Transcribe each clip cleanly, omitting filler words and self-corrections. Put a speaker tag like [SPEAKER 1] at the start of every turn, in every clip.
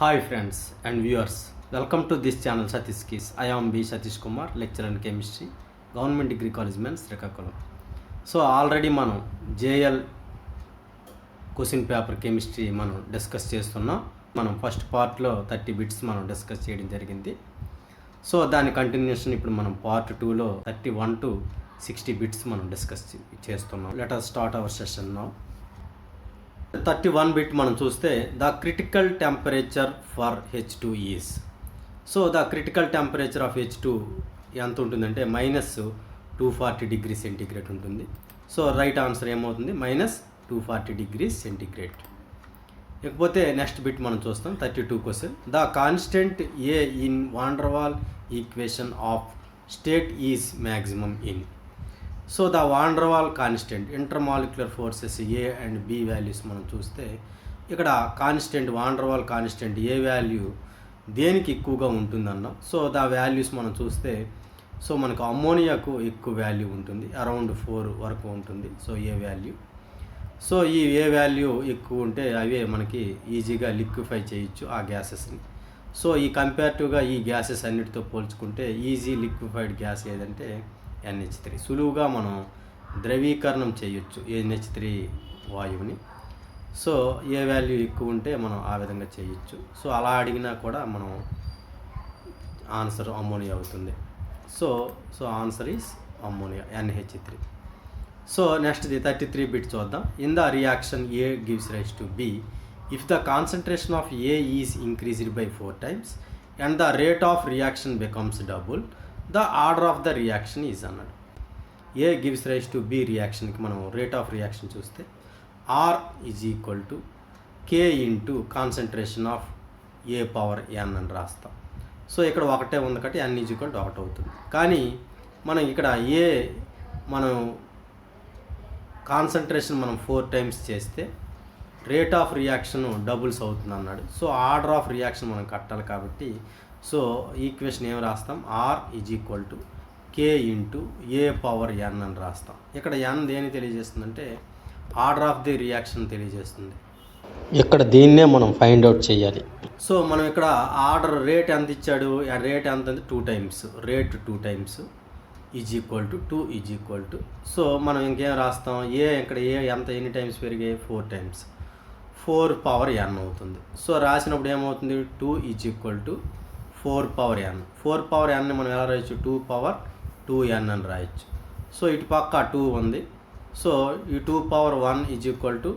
[SPEAKER 1] Hi friends and viewers, welcome to this channel Satish Keys. I am B. Satish Kumar, lecturer in chemistry, Government Degree College Men's Srikakulam. So already మనం JL question paper chemistry మనం discuss చేస్తున్నాం. మనం first పార్ట్లో 30 bits మనం discuss చేయడం జరిగింది. So దాని continuation ఇప్పుడు మనం పార్ట్ 2లో 31 to 60 బిట్స్ మనం డిస్కస్ చేస్తున్నాం. Let us start our session now. 31 bit మనం చూస్తే the critical temperature for H2 is. So the critical temperature of H2 ఎంత ఉంటుందంటే -240°C ఉంటుంది. సో రైట్ ఆన్సర్ ఏమవుతుంది? -240°C. ఇకపోతే నెక్స్ట్ బిట్ మనం చూస్తాం 32 question. The constant A in van der Waals equation of state is maximum in. So the van der Waals constant intermolecular forces A and B values మనం చూస్తే ఇక్కడ constant van der Waals constant A value దేనికి ఎక్కువగా ఉంటుందన్నాం. So the values మనం చూస్తే so మనకు అమ్మోనియాకు ఎక్కువ value ఉంటుంది, అరౌండ్ 4 వరకు ఉంటుంది. సో ఏ వాల్యూ, సో ఈ ఏ వాల్యూ ఎక్కువ ఉంటే అవే మనకి ఈజీగా లిక్విఫై చేయొచ్చు ఆ గ్యాసెస్ని. సో ఈ కంపేరిటివ్గా ఈ గ్యాసెస్ అన్నిటితో పోల్చుకుంటే ఈజీ లిక్విఫైడ్ గ్యాస్ ఏదంటే NH3. సులువుగా మనం ద్రవీకరణం చేయొచ్చు NH3 వాయువుని. సో ఏ వాల్యూ ఎక్కువ ఉంటే మనం ఆ విధంగా చేయొచ్చు. సో అలా అడిగినా కూడా మనం ఆన్సర్ అమ్మోనియా అవుతుంది. So answer is ammonia, NH3. So నెక్స్ట్ది 33 బిట్ చూద్దాం. In the reaction A gives rise to B if the concentration of A is increased by 4 times and the rate of reaction becomes double, the order of the reaction is అన్నాడు. A gives rise to B రియాక్షన్కి మనం rate of reaction చూస్తే R is equal to K into concentration of A power n అని రాస్తాం. So ఇక్కడ ఒకటే ఉంది కాబట్టి n ఈజ్ ఈక్వల్ టు 1 అవుతుంది. కానీ మనం ఇక్కడ మనం కాన్సన్ట్రేషన్ మనం 4 times చేస్తే రేట్ ఆఫ్ రియాక్షన్ డబుల్స్ అవుతుంది అన్నాడు. సో ఆర్డర్ ఆఫ్ రియాక్షన్ మనం కట్టాలి కాబట్టి సో ఈక్వేషన్ ఏం రాస్తాం? R is equal to K into A power n అని రాస్తాం. ఇక్కడ n దేని తెలియజేస్తుందంటే ఆర్డర్ ఆఫ్ ది రియాక్షన్ తెలియజేస్తుంది. ఇక్కడ దీన్నే మనం ఫైండ్ అవుట్ చేయాలి. సో మనం ఇక్కడ ఆర్డర్ రేట్ ఎంత ఇచ్చాడు, రేట్ ఎంత అంటే 2 times, rate 2 times is equal to 2 is equal to. So మనం ఇంకేం రాస్తాం? ఇక్కడ ఎన్ని టైమ్స్ పెరిగాయి? 4 times, 4 పవర్ n అవుతుంది. సో రాసినప్పుడు ఏమవుతుంది? 2 is equal to 4 power n. 4 power n మనం ఎలా రాయొచ్చు? 2 పవర్ 2n అని రాయొచ్చు. సో ఇటు పక్క 2 ఉంది. సో ఈ 2 power 1 is equal to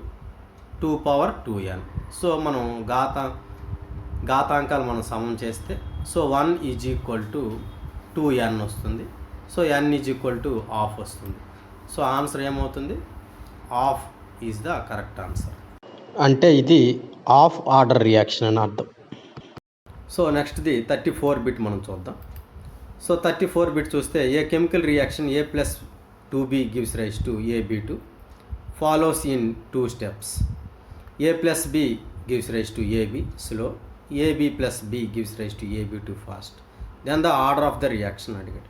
[SPEAKER 1] 2 power 2n. So మనం ఘాతాంకాలు మనం సమం చేస్తే so 1 is equal to 2n వస్తుంది. So n is equal to half వస్తుంది. సో ఆన్సర్ ఏమవుతుంది? Half is the correct answer. అంటే ఇది హాఫ్ ఆర్డర్ రియాక్షన్ అని అర్థం. సో నెక్స్ట్ది 34 బిట్ మనం చూద్దాం. సో 34 బిట్ చూస్తే a chemical reaction A+2B gives rise to AB2 follows in 2 steps. A+B gives rise to AB slow, AB+B gives rise to AB2 fast. Then the order of the reaction అడిగాడు.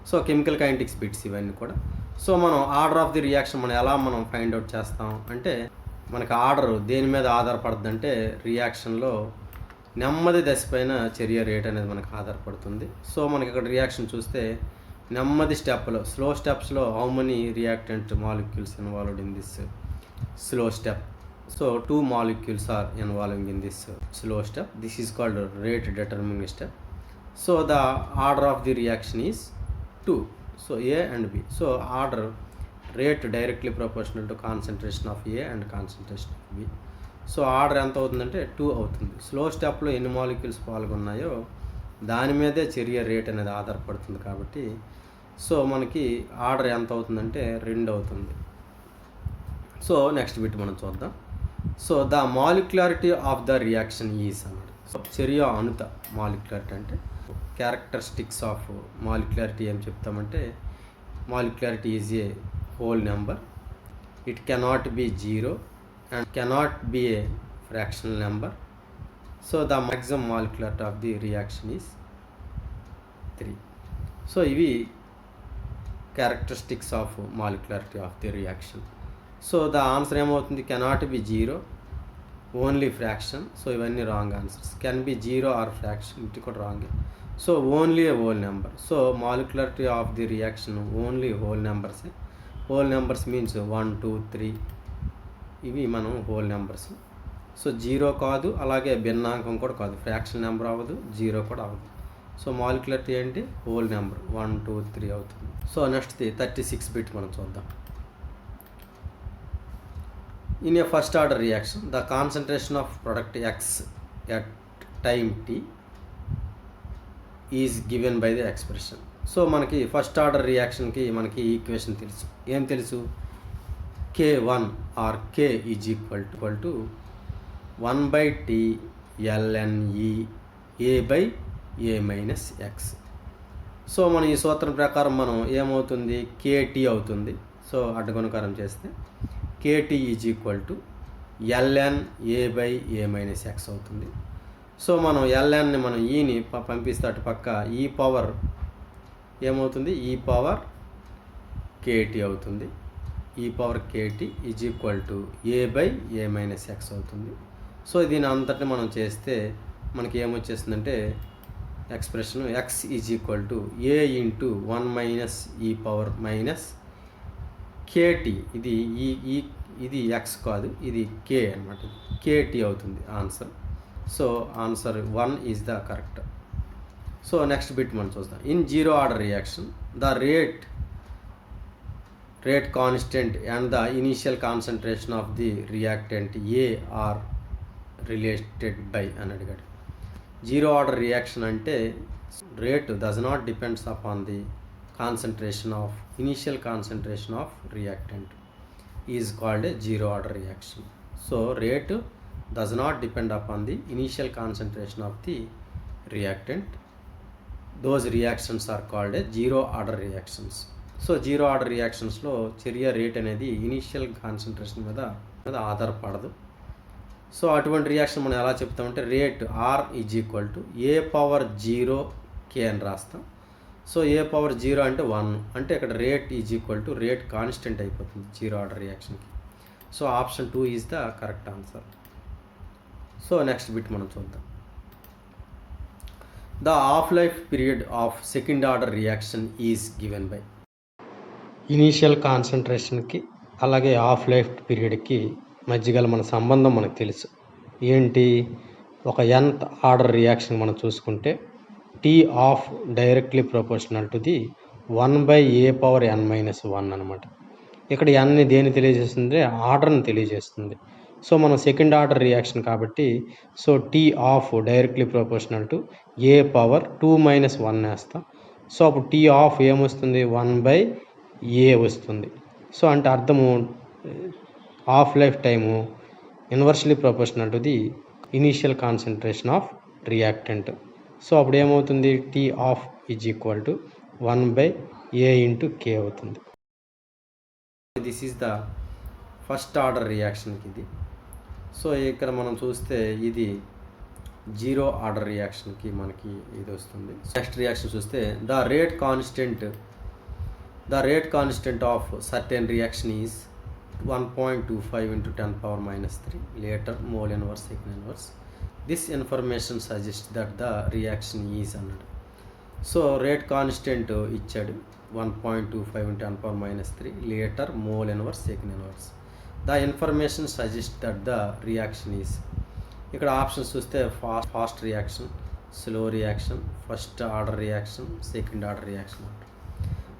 [SPEAKER 1] So chemical kinetics bits ఇవన్నీ కూడా. So మనం order of the reaction మనం ఎలా find out చేస్తాం అంటే మనకు order దేని మీద ఆధారపడుతుంది అంటే రియాక్షన్లో నెమ్మది దశ పైన చర్య రేట్ అనేది మనకు ఆధారపడుతుంది. సో మనకి ఇక్కడ రియాక్షన్ చూస్తే నెమ్మది స్టెప్లో, స్లో స్టెప్స్లో how many reactant molecules involved in this slow step. So 2 molecules are involving in this slow step. This is called rate determining step. So the order of the reaction is 2. So A and B. So order rate directly proportional to concentration of A and concentration of B. So order ఎంత అవుతుందంటే 2 అవుతుంది. Slow స్టెప్లో ఎన్ని molecules పాల్గొన్నాయో దాని మీదే చర్య rate అనేది ఆధారపడుతుంది కాబట్టి సో మనకి ఆర్డర్ ఎంత అవుతుందంటే 2 అవుతుంది. సో నెక్స్ట్ బిట్ మనం చూద్దాం. So the molecularity of the reaction is అన్నాడు. సో చర్య అణుత మాలిక్యులారిటీ అంటే క్యారెక్టరిస్టిక్స్ ఆఫ్ మాలిక్యులారిటీ ఏం చెప్తామంటే molecularity is a whole number, it cannot be 0 and cannot be a fractional number. So the maximum molecularity of the reaction is 3. So ivi characteristics of molecularity of the reaction. So the answer ఏమవుతుంది? cannot be 0 only fraction. So ఇవన్నీ wrong answers. Can be zero or fraction, ఇది కూడా wrong. So only a whole number. So molecularity of the reaction only whole నెంబర్సే. Whole numbers means 1 2 3 ఇవి మనం whole numbers. So zero కాదు, అలాగే భిన్నాంకం కూడా కాదు, ఫ్రాక్షన్ నెంబర్ అవ్వదు, జీరో కూడా అవ్వదు. సో మాలిక్యులారిటీ ఏంటి? హోల్ నెంబర్ 1 2 3 అవుతుంది. సో నెక్స్ట్ది 36 బిట్ మనం చూద్దాం. In a first order reaction, the concentration of product X at time t is given by the expression. So మనకి ఫస్ట్ ఆర్డర్ రియాక్షన్కి మనకి ఈక్వేషన్ తెలుసు. ఏం తెలుసు? K1 or K is equal to 1/T ln E A/A minus X. So మన ఈ సూత్రం ప్రకారం మనం ఏమవుతుంది? KT అవుతుంది. సో అడ్డగుణకారం చేస్తే KT is equal to ln A/A minus X అవుతుంది. సో మనం lnని మనం ఈని పంపిస్తే అటు పక్క ఈ పవర్ ఏమవుతుంది? ఈ పవర్ KT అవుతుంది. E power KT is equal to A/A minus X అవుతుంది. సో దీని అంతటి మనం చేస్తే మనకి ఏమొచ్చేస్తుందంటే expression X is equal to A into 1 minus e power minus KT. ఇది X కాదు, ఇది K అనమాట. KT అవుతుంది answer. So answer 1 is the correct. So next bit మనం చూద్దాం. In zero order reaction the rate constant and the initial concentration of the reactant A are related by అని అడిగాడు. Zero order reaction అంటే rate does not depends upon the concentration of initial concentration of reactant is called a zero order reaction. So rate does not depend upon the initial concentration of the reactant. Those reactions are called as zero order reactions. So zero order రియాక్షన్స్లో చర్య rate అనేది initial concentration మీద ఆధారపడదు. So అటువంటి reaction మనం ఎలా చెప్తామంటే rate R is equal to A/0 K అని రాస్తాం. సో A/0 అంటే 1 అంటే ఇక్కడ rate is equal to rate constant అయిపోతుంది జీరో ఆర్డర్ రియాక్షన్కి. So option 2 is the correct answer. So next bit మనం చూద్దాం. The half life period of second order reaction is given by. Initial కాన్సన్ట్రేషన్కి అలాగే half life పీరియడ్కి మధ్య గల మన సంబంధం మనకు తెలుసు. ఏంటి? ఒక nth ఆర్డర్ రియాక్షన్ మనం చూసుకుంటే T of directly proportional to the 1/A⁻n-1 అనమాట. ఇక్కడ n దేన్ని తెలియజేస్తుంది? ఆర్డర్ని తెలియజేస్తుంది. సో మనం సెకండ్ ఆర్డర్ రియాక్షన్ కాబట్టి so T of directly proportional to A⁻2-1 వేస్తాం. సో అప్పుడు T ఆఫ్ ఏమొస్తుంది? 1/A వస్తుంది. సో అంటే అర్థము half life time inversely proportional to the initial concentration of reactant. So అప్పుడు ఏమవుతుంది? T of is equal to 1/A into K అవుతుంది. This is the first order రియాక్షన్కి ఇది. సో ఇక్కడ మనం చూస్తే ఇది జీరో ఆర్డర్ రియాక్షన్కి మనకి ఇది వస్తుంది. నెక్స్ట్ రియాక్షన్ చూస్తే the rate constant of certain reaction is 1.25 × 10⁻³ litre mole inverse second inverse. This information suggest that the reaction is అన్నాడు. సో రేట్ కాన్స్టెంట్ ఇచ్చాడు 1.25 × 10⁻³ litre mole inverse second inverse. The information suggest that the reaction is. ఇక్కడ options చూస్తే fast reaction, slow reaction, first order reaction, second order reaction అంటారు.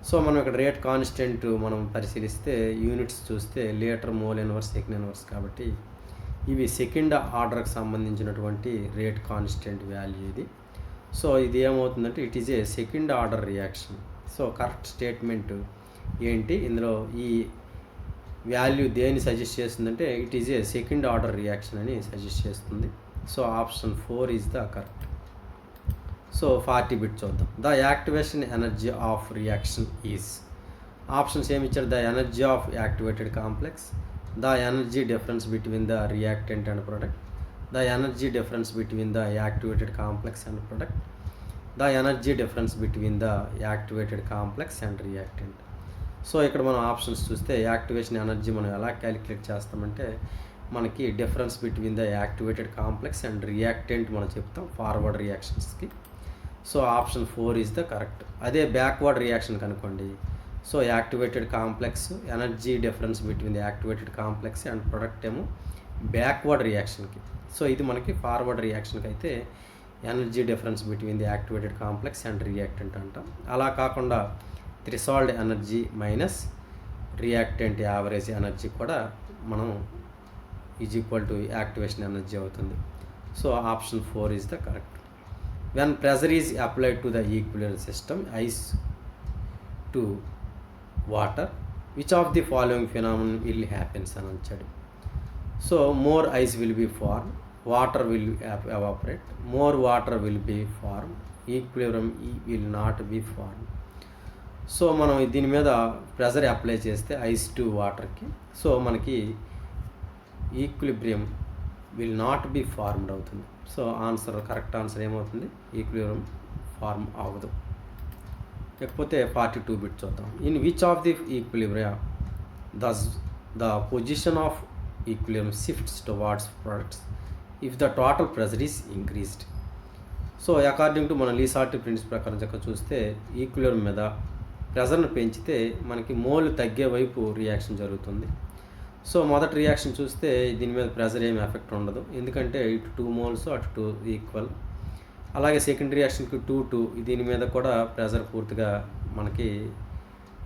[SPEAKER 1] So మనం ఇక్కడ rate constant మనం పరిశీలిస్తే units చూస్తే litre mole inverse second inverse కాబట్టి ఇవి సెకండ్ ఆర్డర్కి సంబంధించినటువంటి రేట్ కాన్స్టెంట్ వాల్యూ ఇది. సో ఇది ఏమవుతుందంటే it is a second order reaction. So correct statement ఏంటి? ఇందులో ఈ వాల్యూ దేన్ని సజెస్ట్ చేస్తుందంటే it is a second order reaction అని సజెస్ట్ చేస్తుంది. So option 4 is the correct. So 40 bit చూద్దాం. The activation energy of reaction is. Options ఏమి ఇచ్చారు? The energy of activated complex, the energy difference between the reactant and product, the energy difference between the activated complex and product, the energy difference between the activated complex and reactant. So ఇక్కడ మనం options చూస్తే activation energy మనం ఎలా calculate చేస్తామంటే మనకి difference between the activated complex and reactant మనం చెప్తాం forward రియాక్షన్స్కి. So option 4 is the correct. అదే బ్యాక్వర్డ్ రియాక్షన్ కనుకోండి, so activated complex energy difference between the activated complex and product ఏమో బ్యాక్వర్డ్ రియాక్షన్కి. సో ఇది మనకి ఫార్వర్డ్ రియాక్షన్కి అయితే energy difference between the activated complex and reactant అంటాం. అలా కాకుండా threshold energy minus reactant average energy కూడా మనం is equal to activation energy అవుతుంది. So option 4 is the correct. When pressure is applied to the equilibrium system ice to water which of the following phenomenon will happens అని వచ్చాడు. So more ice will be form, water will evaporate, more water will be form, equilibrium will not be form. So మనం దీని మీద pressure apply చేస్తే ice to వాటర్కి, so మనకి equilibrium will not be formed అవుతుంది. So answer correct answer ఏమవుతుంది, equilibrium form అవ్వదు. లేకపోతే 42 బిట్ చూద్దాం. In which of the equilibria thus the position of equilibrium shifts towards products if the total pressure is increased. So according to మన లీసార్ట్ principal ప్రకారం చక్క చూస్తే ఈక్విలిబ్రియం మీద ప్రెజర్ను పెంచితే మనకి మోల్ తగ్గే వైపు రియాక్షన్ జరుగుతుంది. సో మొదటి రియాక్షన్ చూస్తే దీని మీద ప్రెజర్ ఏమి ఎఫెక్ట్ ఉండదు, ఎందుకంటే ఇటు 2 మోల్స్ అటు 2 ఈక్వల్. అలాగే సెకండ్ రియాక్షన్కి 2 దీని మీద కూడా ప్రెజర్ పూర్తిగా మనకి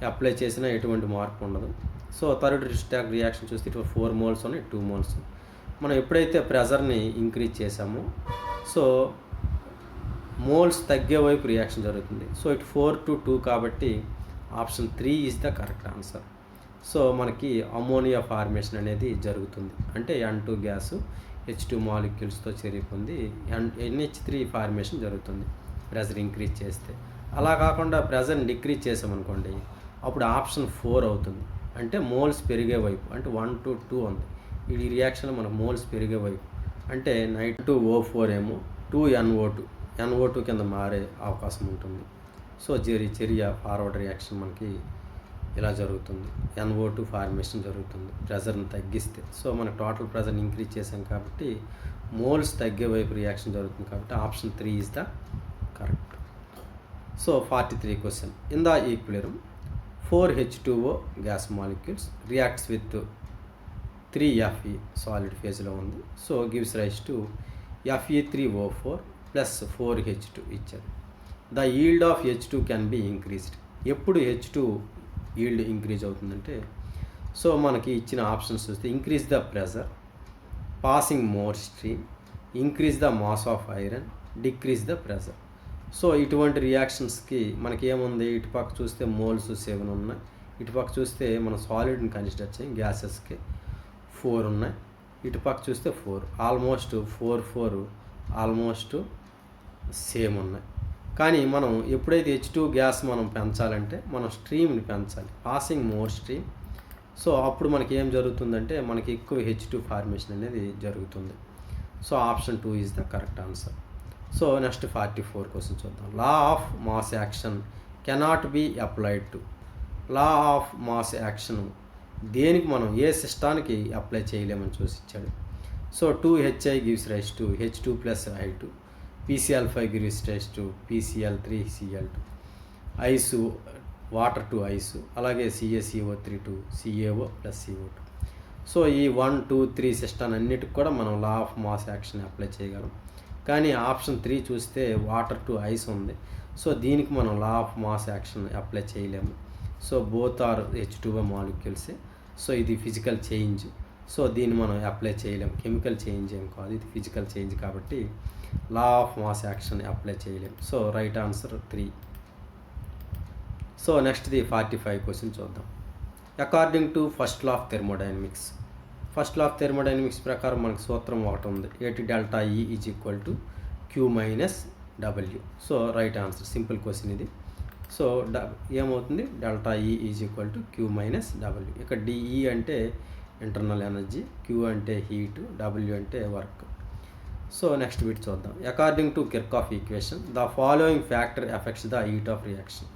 [SPEAKER 1] అప్లై చేసినా ఎటువంటి మార్పు ఉండదు. సో థర్డ్ స్టాక్ రియాక్షన్ చూస్తే ఇటు 4 మోల్స్ ఉన్నాయి, 2 మోల్స్. మనం ఎప్పుడైతే ప్రెజర్ని ఇంక్రీజ్ చేసామో సో మోల్స్ తగ్గే వైపు రియాక్షన్ జరుగుతుంది. సో ఇటు 4 to 2 కాబట్టి option 3 is the correct answer. So మనకి అమోనియా ఫార్మేషన్ అనేది జరుగుతుంది, అంటే N2 గ్యాసు H2 మాలిక్యూల్స్తో చేరి పొంది NH3 ఫార్మేషన్ జరుగుతుంది ప్రెజర్ ఇంక్రీజ్ చేస్తే. అలా కాకుండా ప్రెజర్ని డిక్రీజ్ చేసామనుకోండి అప్పుడు ఆప్షన్ 4 అవుతుంది, అంటే మోల్స్ పెరిగే వైపు, అంటే 1 to 2 ఉంది. ఈ రియాక్షన్ మనకు మోల్స్ పెరిగే వైపు, అంటే N2O4 ఏమో 2NO2 కింద మారే అవకాశం ఉంటుంది. సో చర్య ఫార్వర్డ్ రియాక్షన్ మనకి ఇలా జరుగుతుంది, NO2 ఫార్మేషన్ జరుగుతుంది ప్రెజర్ని తగ్గిస్తే. సో మనకు టోటల్ ప్రెజర్ని ఇంక్రీజ్ చేసాం కాబట్టి మోల్స్ తగ్గే వైపు రియాక్షన్ జరుగుతుంది, కాబట్టి option 3 is the correct. So 43 question. In the equilibrium 4H2O gas molecules reacts with 3Fe solid ఫేజ్లో ఉంది. So gives rise to Fe3O4 plus 4H2 ఇచ్చారు. The yield of H2 can be increased. ఎప్పుడు H2 yield increase అవుతుందంటే, so మనకి ఇచ్చిన options చూస్తే increase the pressure, passing more stream, increase the mass of iron, decrease the pressure. So ఇటువంటి రియాక్షన్స్కి మనకి ఏముంది, ఇటుపక్క చూస్తే మోల్స్ 7 ఉన్నాయి, ఇటుపక్క చూస్తే మనం సాలిడ్ని కన్సిడర్ చేయం గ్యాసెస్కి 4 ఉన్నాయి, ఇటుపక్క చూస్తే 4, ఆల్మోస్ట్ 4 ఆల్మోస్ట్ సేమ్ ఉన్నాయి. కానీ మనం ఎప్పుడైతే H2 గ్యాస్ మనం పెంచాలంటే మనం స్ట్రీమ్ని పెంచాలి, పాసింగ్ మోర్ స్ట్రీమ్. సో అప్పుడు మనకి ఏం జరుగుతుందంటే మనకి ఎక్కువ H2 ఫార్మేషన్ అనేది జరుగుతుంది. So option 2 is the correct answer. So next 44 question చూద్దాం. Law of mass action cannot be applied to. Law of mass action దేనికి మనం ఏ సిస్టానికి అప్లై చేయలేమని చూసి ఇచ్చాడు. So 2Hi gives rise to H2 plus I2, PCl5 gives rise to PCl3Cl2, ice water to ice, అలాగే CaCO3 to CaO plus CO2. So ఈ 1, 2, 3 system అన్నిటికి కూడా మనం law of mass action apply చేయగలం. కానీ ఆప్షన్ 3 చూస్తే వాటర్ టు ఐస్ ఉంది, so దీనికి మనం law of mass action apply చేయలేము. సో బోత్ ఆర్ H2O మాలిక్యూల్సే. సో ఇది ఫిజికల్ చేంజ్, సో దీన్ని మనం అప్లై చేయలేం, కెమికల్ చేంజ్ ఏం కాదు, ఇది ఫిజికల్ చేంజ్ కాబట్టి law of mass action apply చేయలేం. So right answer 3. సో నెక్స్ట్ది 45 క్వశ్చన్ చూద్దాం. According to first law of thermodynamics, first law of thermodynamics ప్రకారం మనకు సూత్రం ఒకటి ఉంది, AT∆E is equal to Q minus W. So right answer, simple question ఇది. So ఏమవుతుంది, ∆E is equal to Q minus W. ఇక్కడ DE అంటే internal energy, Q అంటే హీట్, W అంటే వర్క్. సో నెక్స్ట్ బిట్ చూద్దాం. According to Kirchhoff equation the following factor affects the heat of reaction.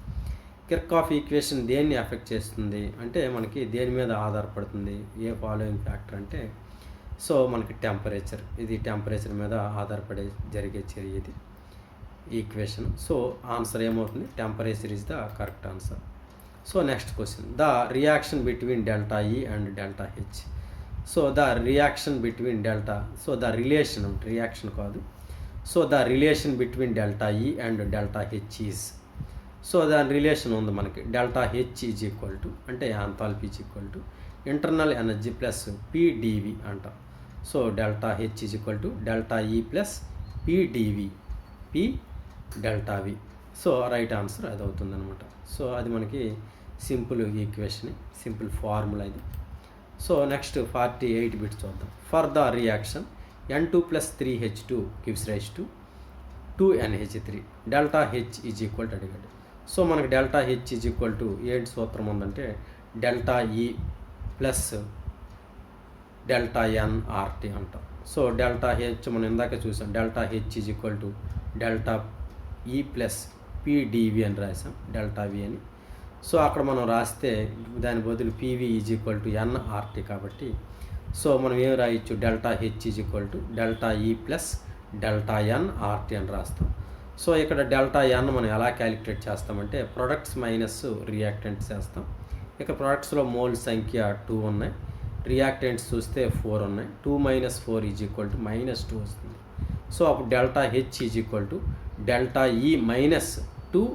[SPEAKER 1] Kirchhoff equation దేన్ని affect చేస్తుంది అంటే మనకి దేని మీద ఆధారపడుతుంది, ఏ ఫాలోయింగ్ ఫ్యాక్టర్ అంటే సో మనకి టెంపరేచర్, ఇది టెంపరేచర్ మీద ఆధారపడి జరిగే చర్య ఇది ఈక్వేషన్. సో ఆన్సర్ ఏమవుతుంది, temperature is the correct answer. So next question, the reaction between delta E and delta H. So the reaction between delta, so the relation, reaction కాదు, so the relation between delta E and delta H is. So దాని relation ఉంది మనకి, delta H is equal to, అంటే enthalpy is equal to internal energy plus PDV అంటాం. So delta H is equal to delta E plus PDV, P delta V. So right answer అది అవుతుంది అనమాట. So అది మనకి simple equation, simple formula ఇది. So next 48 bits చూద్దాం. For the reaction N2 + 3H2 gives rise to 2NH3 delta H is equal to అడిగాడు. So మనకి delta H is equal to ఏంటి సూత్రం ఉందంటే delta E plus delta NRT అంటాం. So delta H మనం ఇందాక చూసాం, delta H is equal to delta E plus PdV అని రాసాం, డెల్టా వి అని. సో అక్కడ మనం రాస్తే దాని బదులు PV is equal to NRT కాబట్టి సో మనం ఏం రాయొచ్చు, delta H is equal to delta E plus delta NRT అని రాస్తాం. సో ఇక్కడ డెల్టా ఎన్ మనం ఎలా క్యాలిక్యులేట్ చేస్తామంటే ప్రొడక్ట్స్ మైనస్ రియాక్టెంట్స్ చేస్తాం. ఇక ప్రొడక్ట్స్లో మోల్ సంఖ్య 2 ఉన్నాయి, రియాక్టెంట్స్ చూస్తే 4 ఉన్నాయి. 2 - 4 ఈజ్ ఈక్వల్ టు -2 వస్తుంది. సో అప్పుడు delta H is equal to delta E minus 2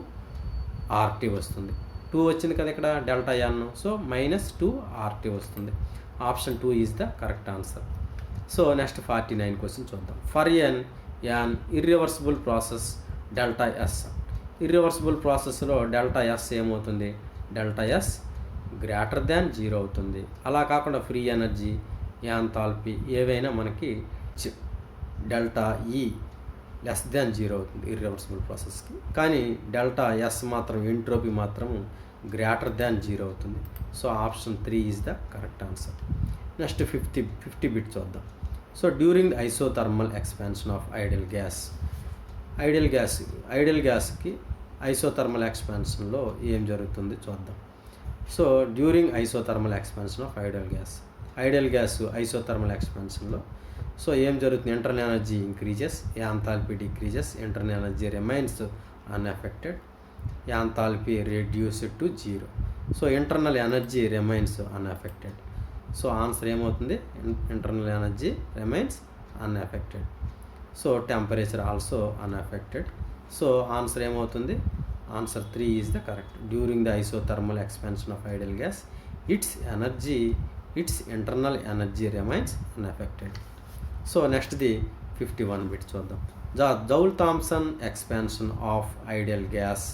[SPEAKER 1] RT వస్తుంది. 2 వచ్చింది కదా ఇక్కడ డెల్టా ఎన్, సో -2 ఆర్టీ వస్తుంది. Option 2 is the correct answer. So next 49 question చూద్దాం. For an irreversible process delta S. Irreversible ప్రాసెస్లో delta S ఏమవుతుంది, delta S greater than 0 అవుతుంది. అలా కాకుండా ఫ్రీ ఎనర్జీ, యాంథాల్పీ ఏవైనా మనకి డెల్టా ఈ లెస్ దాన్ 0 అవుతుంది ఇర్రివర్సిబుల్ ప్రాసెస్కి. కానీ డెల్టా ఎస్ మాత్రం, ఎంట్రోపీ మాత్రం గ్రేటర్ దాన్ 0 అవుతుంది. So option 3 is the correct answer. Next 50 bit చూద్దాం. So during isothermal expansion of ideal gas. Ideal గ్యాస్కి ఐసోథర్మల్ ఎక్స్పాన్షన్లో ఏం జరుగుతుంది చూద్దాం. So during isothermal expansion of ideal gas isothermal ఎక్స్పాన్షన్లో సో ఏం జరుగుతుంది, internal energy increases, enthalpy decreases, internal energy remains unaffected, enthalpy reduced to 0. So internal energy remains unaffected. So answer ఏమవుతుంది, internal energy remains unaffected. So temperature also unaffected. So answer ఏమవుతుంది, answer 3 is the correct. During the isothermal expansion of ideal gas its internal energy remains unaffected. So నెక్స్ట్ది 51 bit చూద్దాం. The Joule Thomson expansion of ideal gas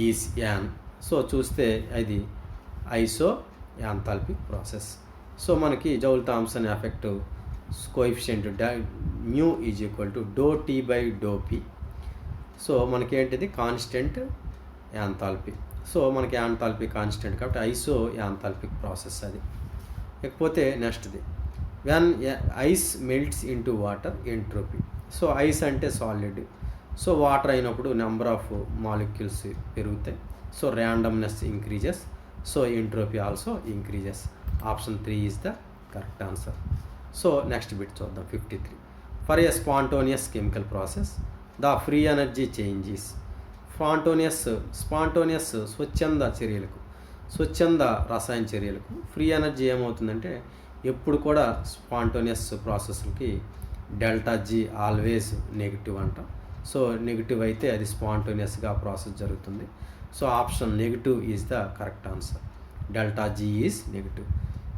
[SPEAKER 1] is an. So చూస్తే అది isoenthalpic process. So మనకి Joule Thomson effect coefficient mu is equal to dow T by dow P. So మనకి ఏంటిది constant యాంథాల్పీ. So మనకి యాంథాల్పీ constant కాబట్టి ఐసో యాంథాల్పిక్ process అది. ఇకపోతే నెక్స్ట్ది when ice melts into water entropy. So ice అంటే సాలిడ్, సో వాటర్ అయినప్పుడు నెంబర్ ఆఫ్ మాలిక్యూల్స్ పెరుగుతాయి. So randomness increases, so entropy also increases. Option 3 is the correct answer. So next bit చూద్దాం 53. For a spontaneous chemical process the free energy changes. Spontaneous స్వచ్ఛంద రసాయన చర్యలకు free energy ఏమవుతుందంటే ఎప్పుడు కూడా spontaneous ప్రాసెస్లకి delta G always negative అంట. So negative అయితే అది స్పాంటోనియస్గా ప్రాసెస్ జరుగుతుంది. So option negative is the correct answer. Delta G is negative.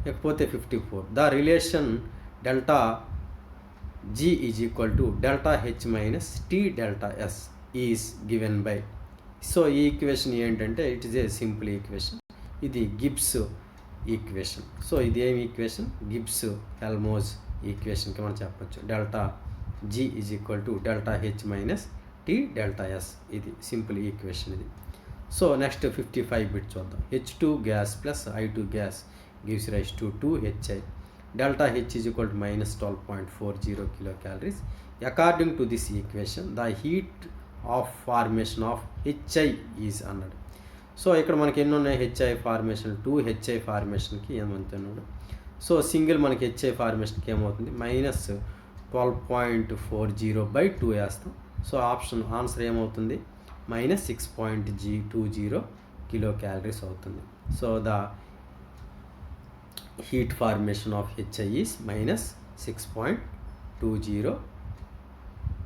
[SPEAKER 1] ఇకపోతే 54. The relation delta G is equal to delta H minus T delta S is given by. So ఈ equation ఏంటంటే it is a simple equation. ఇది Gibbs equation. So ఇది ఏమి equation, Gibbs Helmholtz ఈక్వేషన్కి మనం చెప్పచ్చు. Delta G is equal to delta H minus T delta S. ఇది simple equation ఇది. సో నెక్స్ట్ 55 బిట్ చూద్దాం. H2 gas plus I2 gas gives rise to 2HI. Delta H is equal to -12.40 kilocalories. According to this equation the heat of formation of HI is అన్నాడు. So ఇక్కడ మనకి ఎన్ని ఉన్నాయి, HI formation 2HI ఫార్మేషన్కి ఏమంటున్నాడు. So single మనకి HI ఫార్మేషన్కి ఏమవుతుంది -12.40/2 వేస్తాం. సో ఆన్సర్ ఏమవుతుంది -6.20 కిలో క్యాలరీస్ అవుతుంది. So the heat formation of HI is -6.20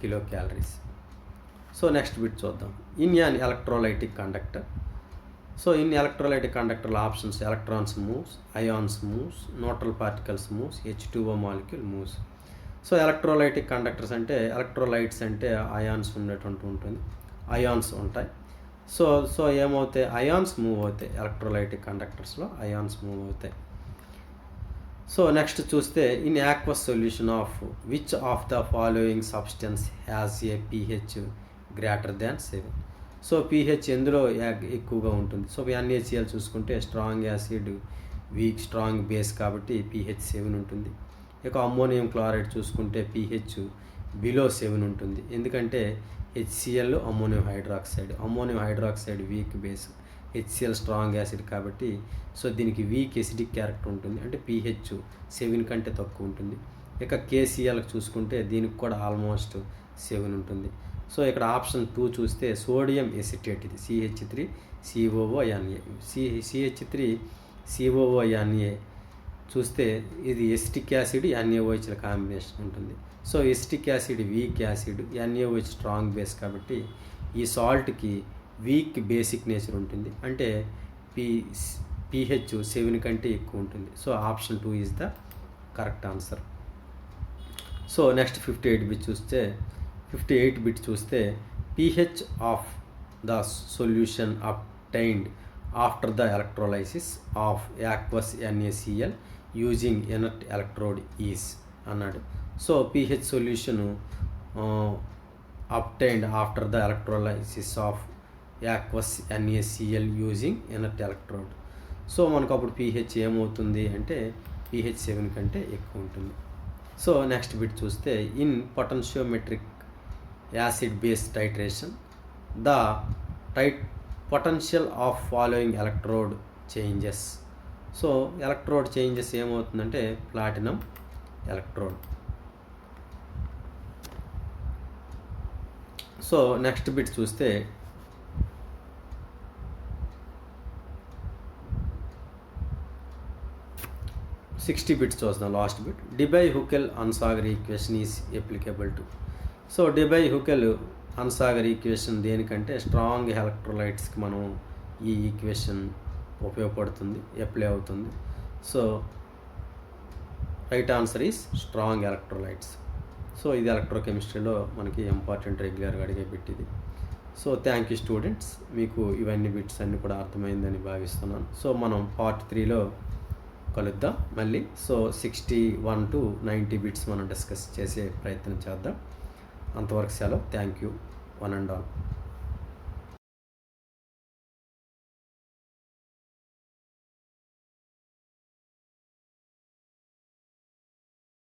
[SPEAKER 1] kilocalories. So next bit చూద్దాం. In an electrolytic conductor. So in electrolytic conductor options electrons moves, ions moves, neutral particles moves, H2O molecule moves. So electrolytic conductors అంటే electrolytes అంటే ions ఉన్నటువంటి ఉంటుంది, ions ఉంటాయి. So ఏమవుతాయి, ions move అవుతాయి. Electrolytic కండక్టర్స్లో ions move అవుతాయి. So next చూస్తే in aqueous solution of which of the following substance has a pH greater than 7. So pH ఎందులో ఎక్కువగా ఉంటుంది? సో NaCl చూసుకుంటే strong acid, week strong base కాబట్టి pH 7 ఉంటుంది. ఇక అమ్మోనియం క్లోరైడ్ చూసుకుంటే pH బిలో 7 ఉంటుంది. ఎందుకంటే HCl ammonium hydroxide weak base, HCl strong acid కాబట్టి సో దీనికి వీక్ ఎసిడిక్ క్యారెక్టర్ ఉంటుంది, అంటే pH 7 కంటే తక్కువ ఉంటుంది. ఇక KCl చూసుకుంటే దీనికి కూడా ఆల్మోస్ట్ 7 ఉంటుంది. సో ఇక్కడ ఆప్షన్ 2 చూస్తే సోడియం ఎసిటేట్, ఇది CH3COONA, CH3COONA చూస్తే ఇది ఎసిటిక్ యాసిడ్ NaOH కాంబినేషన్ ఉంటుంది. So acetic acid weak acid, NaOH strong base కాబట్టి ఈ సాల్ట్కి వీక్ బేసిక్ నేచర్ ఉంటుంది, అంటే pH 7 కంటే ఎక్కువ ఉంటుంది. So option 2 is the correct answer. So next 58 bit చూస్తే pH of the solution obtained after the electrolysis of aqueous NaCl using inert electrode is అన్నాడు. So pH solution obtained after the electrolysis of aqueous NaCl using inert electrode. So మనకు అప్పుడు pH ఏమవుతుంది అంటే pH 7 కంటే ఎక్కువ ఉంటుంది. So next bit చూస్తే in potentiometric acid base titration the potential of following electrode changes. So electrode changes ఏమవుతుందంటే platinum electrode. So next bit చూస్తే 60 బిట్స్ చూస్తున్నాం. Last bit Debye Huckel Onsager equation is applicable to. So Debye Huckel Onsager equation దేనికంటే strong ఎలక్ట్రోలైట్స్కి మనం ఈ equation ఉపయోగపడుతుంది, apply అవుతుంది. So right answer is strong electrolytes. So ఇది ఎలక్ట్రోకెమిస్ట్రీలో మనకి ఇంపార్టెంట్ రెగ్యులర్గా అడిగే బిట్ ఇది. సో థ్యాంక్ యూ స్టూడెంట్స్, మీకు ఇవన్నీ బిట్స్ అన్నీ కూడా అర్థమైందని భావిస్తున్నాను. సో మనం పార్ట్ 3లో కలుద్దాం మళ్ళీ. సో 61 to 90 బిట్స్ మనం డిస్కస్ చేసే ప్రయత్నం చేద్దాం. అంతవరకు సెలవు. Thank you one and all.